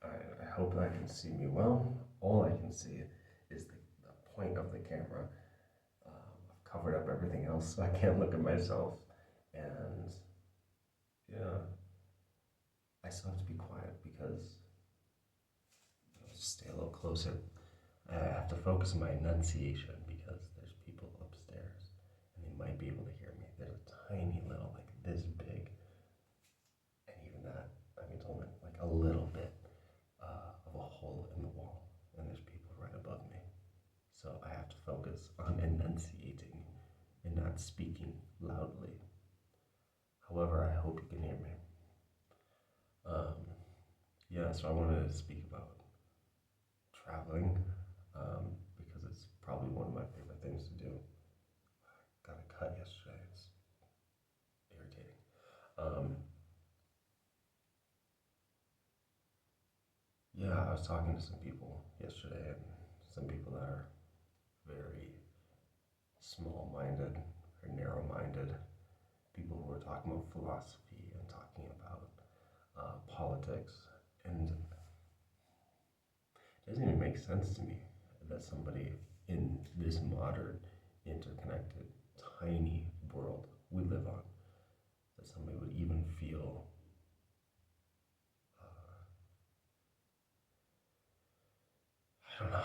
I hope that can see me well. All I can see is the point of the camera. I've covered up everything else, so I can't look at myself. And yeah, I still have to be quiet because just stay a little closer. I have to focus on my enunciation because there's people upstairs and they might be able to hear me. There's a tiny little, like this big, and even that, I mean, it's only like a little bit of a hole in the wall, and there's people right above me. So I have to focus on enunciating and not speaking loudly. However, I hope you can hear me. Um, yeah, so I wanted to speak about traveling because it's probably one of my favorite things to do. Got a cut yesterday. It's irritating. Um, yeah, I was talking to some people yesterday, and some people that are very small minded or narrow minded. People who are talking about philosophy and talking about politics. And it doesn't even make sense to me that somebody in this modern, interconnected, tiny world we live on, that somebody would even feel I don't know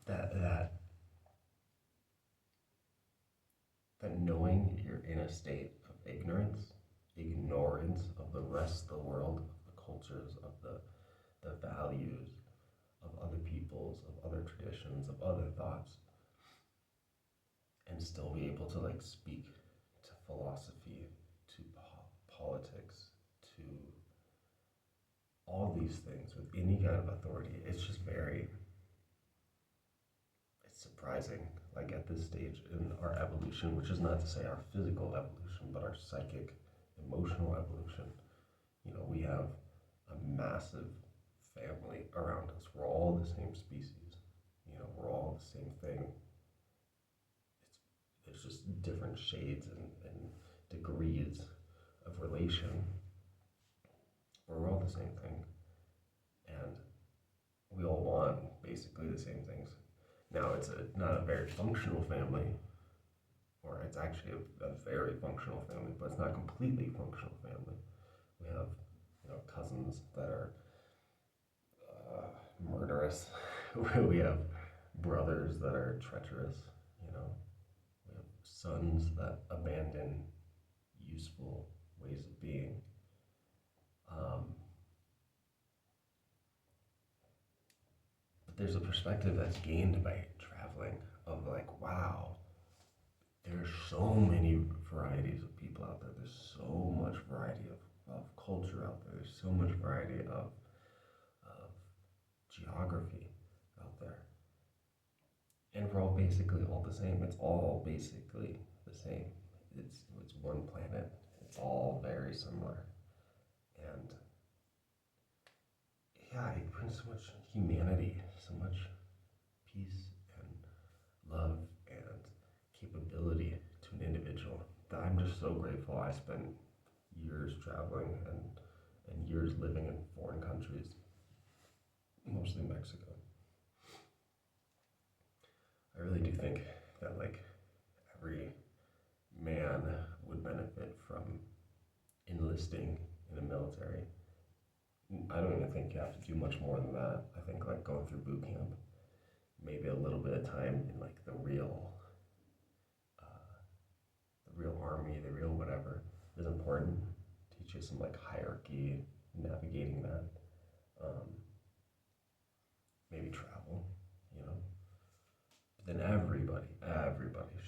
that knowing you're in a state of ignorance of the rest of the world, of the cultures, of the values of other peoples, of other traditions, of other thoughts, and still be able to like speak to philosophy, to politics, to all these things with any kind of authority. It's just very it's surprising, like at this stage in our evolution, which is not to say our physical evolution, but our psychic, emotional evolution. We have a massive family around us. We're all the same species. We're all the same thing. There's just different shades and degrees of relation. We're all the same thing. And we all want basically the same things. Now, it's not a very functional family, or it's actually a very functional family, but it's not a completely functional family. We have, cousins that are murderous. We have brothers that are treacherous. We have sons that abandon useful ways of being. Um, but there's a perspective that's gained by traveling of like, wow, there's so many varieties of people out there. There's so much variety of culture out there. There's so much variety of geography out there. And we're all basically all the same. It's all basically the same. It's one planet. It's all very similar. And yeah, it brings so much humanity, so much peace and love and capability to an individual that I'm just so grateful. I spent years traveling and years living in foreign countries, mostly Mexico. I really do think that like every man would benefit from enlisting in the military. I don't even think you have to do much more than that. I think like going through boot camp, maybe a little bit of time in like the real army, the real whatever is important. Teach you some like hierarchy, navigating that. Um, Maybe travel, you know. But then everybody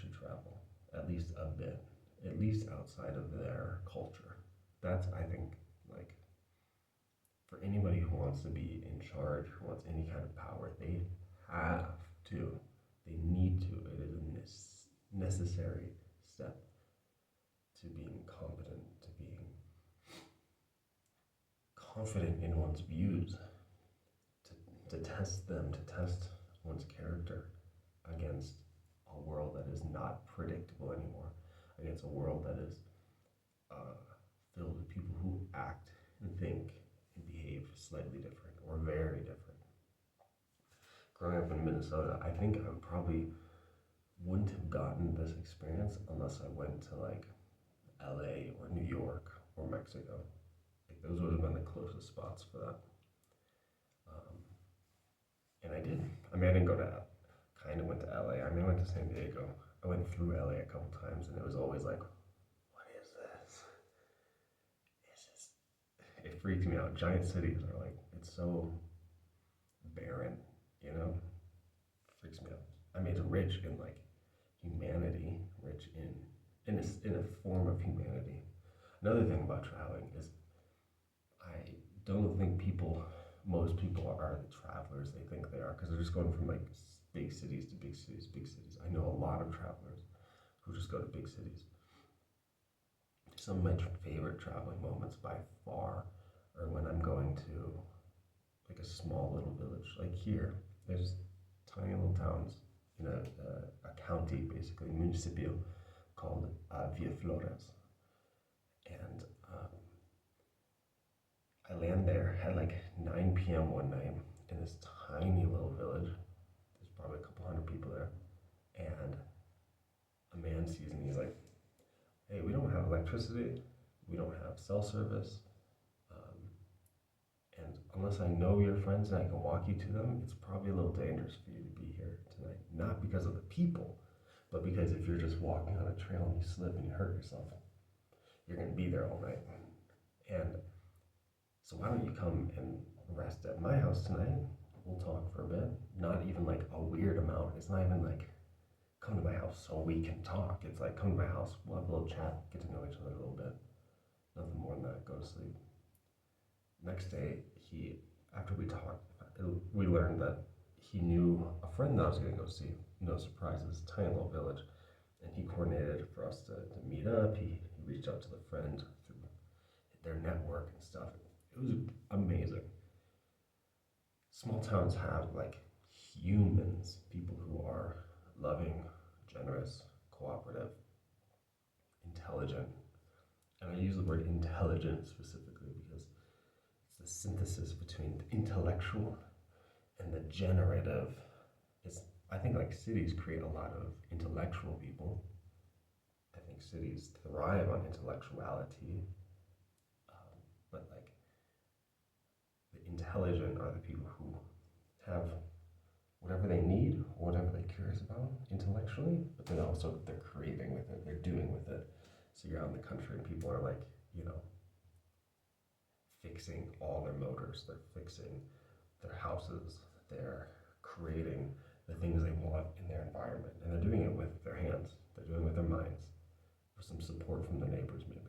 should travel at least a bit, at least outside of their culture. That's I think like for anybody who wants to be in charge, who wants any kind of power, they have to, they need to. It is a necessary step to being competent, to being confident in one's views, to test them, to test one's character against a world that is not predictable anymore, against a world that is uh, filled with people who act and think and behave slightly different or very different. Growing up in Minnesota, I think I probably wouldn't have gotten this experience unless I went to like LA or New York or Mexico. Like those would have been the closest spots for that. Um, and I did. I mean, I didn't go to, kind of went to LA. I mean, I went to San Diego. I went through LA a couple times, and it was always like, what is this? It's just, it freaked me out. Giant cities are like, it's so barren, you know? It freaks me out. I mean, it's rich in like humanity, rich in a form of humanity. Another thing about traveling is I don't think most people are the travelers they think they are because they're just going from like big cities to big cities, big cities. I know a lot of travelers who just go to big cities. Some of my favorite traveling moments by far are when I'm going to like a small little village. Like here, there's tiny little towns in a county, basically, municipio, called Villa Flores. And I land there at like 9 p.m. one night in this tiny little village. There's probably a couple hundred people there. And a man sees me, he's like, hey, we don't have electricity, we don't have cell service. Um, and unless I know your friends and I can walk you to them, it's probably a little dangerous for you to be here tonight. Not because of the people, but because if you're just walking on a trail and you slip and you hurt yourself, you're going to be there all night. And so why don't you come and rest at my house tonight? We'll talk for a bit. Not even like a weird amount. It's not even like come to my house so we can talk. It's like come to my house, we'll have a little chat, get to know each other a little bit. Nothing more than that. Go to sleep. Next day, after we talked, we learned that he knew a friend that I was going to go see. No surprises, tiny little village. And he coordinated for us to meet up. He reached out to the friend through their network and stuff. It was amazing. Small towns have like humans, people who are loving, generous, cooperative, intelligent. And I use the word intelligent specifically because it's the synthesis between the intellectual and the generative. I think like cities create a lot of intellectual people. I think cities thrive on intellectuality. But like the intelligent are the people who have whatever they need or whatever they're curious about intellectually, but then also they're creating with it, they're doing with it. So you're out in the country and people are like, fixing all their motors, they're fixing their houses, they're creating the things they want in their environment, and they're doing it with their hands, they're doing it with their minds, with some support from their neighbors maybe.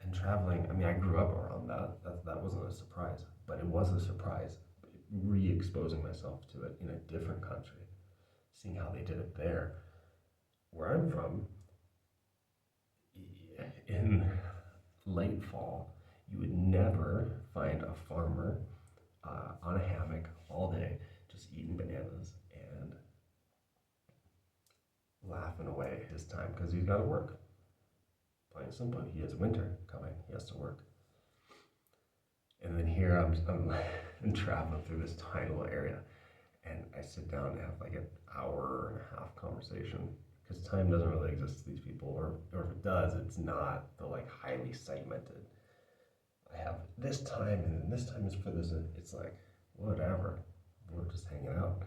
And traveling, I mean, I grew up around that wasn't a surprise, but it was a surprise re-exposing myself to it in a different country, seeing how they did it there. Where I'm from, in late fall, you would never find a farmer on a hammock all day just eating bananas and laughing away his time because he's got to work. Plain and simple, he has winter coming, he has to work. And then here I'm traveling through this tiny little area, and I sit down and have like an hour and a half conversation because time doesn't really exist to these people, or if it does, it's not the like highly segmented. I have this time, and then this time is for this. It's like whatever, we're just hanging out,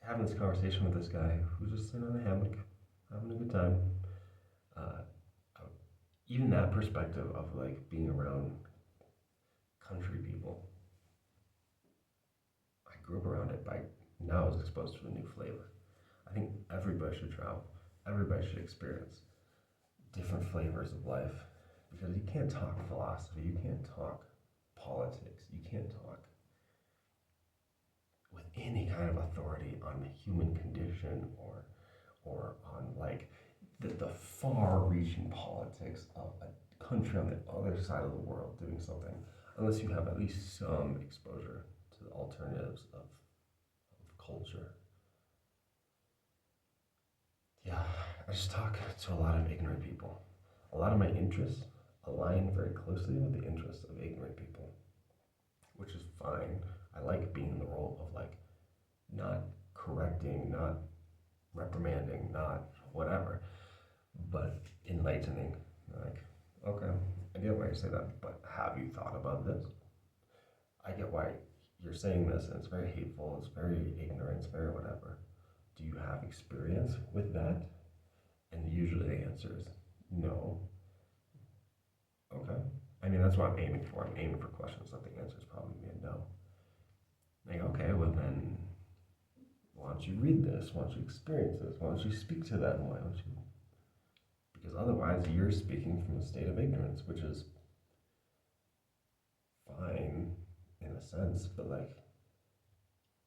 having this conversation with this guy who's just sitting on a hammock, having a good time. Even that perspective of like being around country people, I grew up around it, but now I was exposed to a new flavor. I think everybody should travel. Everybody should experience different flavors of life because you can't talk philosophy, you can't talk politics, you can't talk with any kind of authority on the human condition or on like the far-reaching politics of a country on the other side of the world doing something, unless you have at least some exposure to the alternatives of culture. Yeah, I just talk to a lot of ignorant people a lot of my interests align very closely with the interests of ignorant people, which is fine. I like being in the role of like not correcting, not reprimanding, not whatever, but enlightening. Like, okay, I get why you say that, but have you thought about this? I get why you're saying this, and it's very hateful, it's very ignorant, it's very whatever. Do you have experience with that? And usually the answer is no. Okay. I mean, that's what I'm aiming for. I'm aiming for questions that the answer is probably a no. Like, okay, well then, why don't you read this? Why don't you experience this? Why don't you speak to that? And why don't you? Because otherwise, you're speaking from a state of ignorance, which is fine in a sense, but like,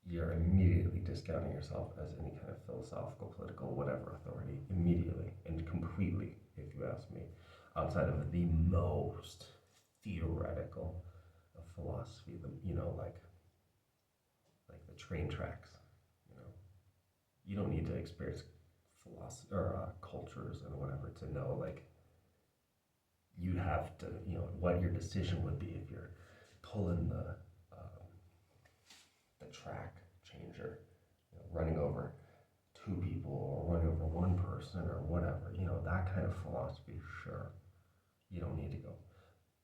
you're immediately discounting yourself as any kind of philosophical, political, whatever authority, immediately and completely, if you ask me, outside of the most theoretical of philosophy, like the train tracks. You know, you don't need to experience philosophy or cultures and whatever to know like you have to, what your decision would be if you're pulling the track changer, running over two people or running over one person or whatever, that kind of philosophy, sure, you don't need to go.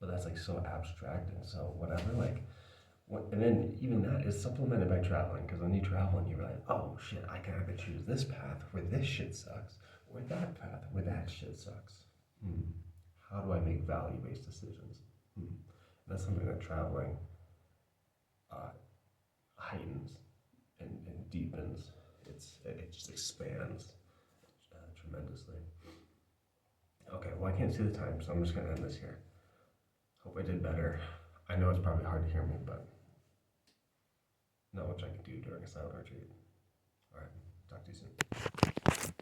But that's like so abstract and so whatever, like, and then even that is supplemented by traveling, because when you travel and you're like, oh shit, I can either choose this path where this shit sucks, or that path where that shit sucks. How do I make value-based decisions? That's something that traveling heightens and deepens. It just expands tremendously. Okay, well I can't see the time, so I'm just gonna end this here. Hope I did better. I know it's probably hard to hear me, but not much I can do during a silent retreat. All right, talk to you soon.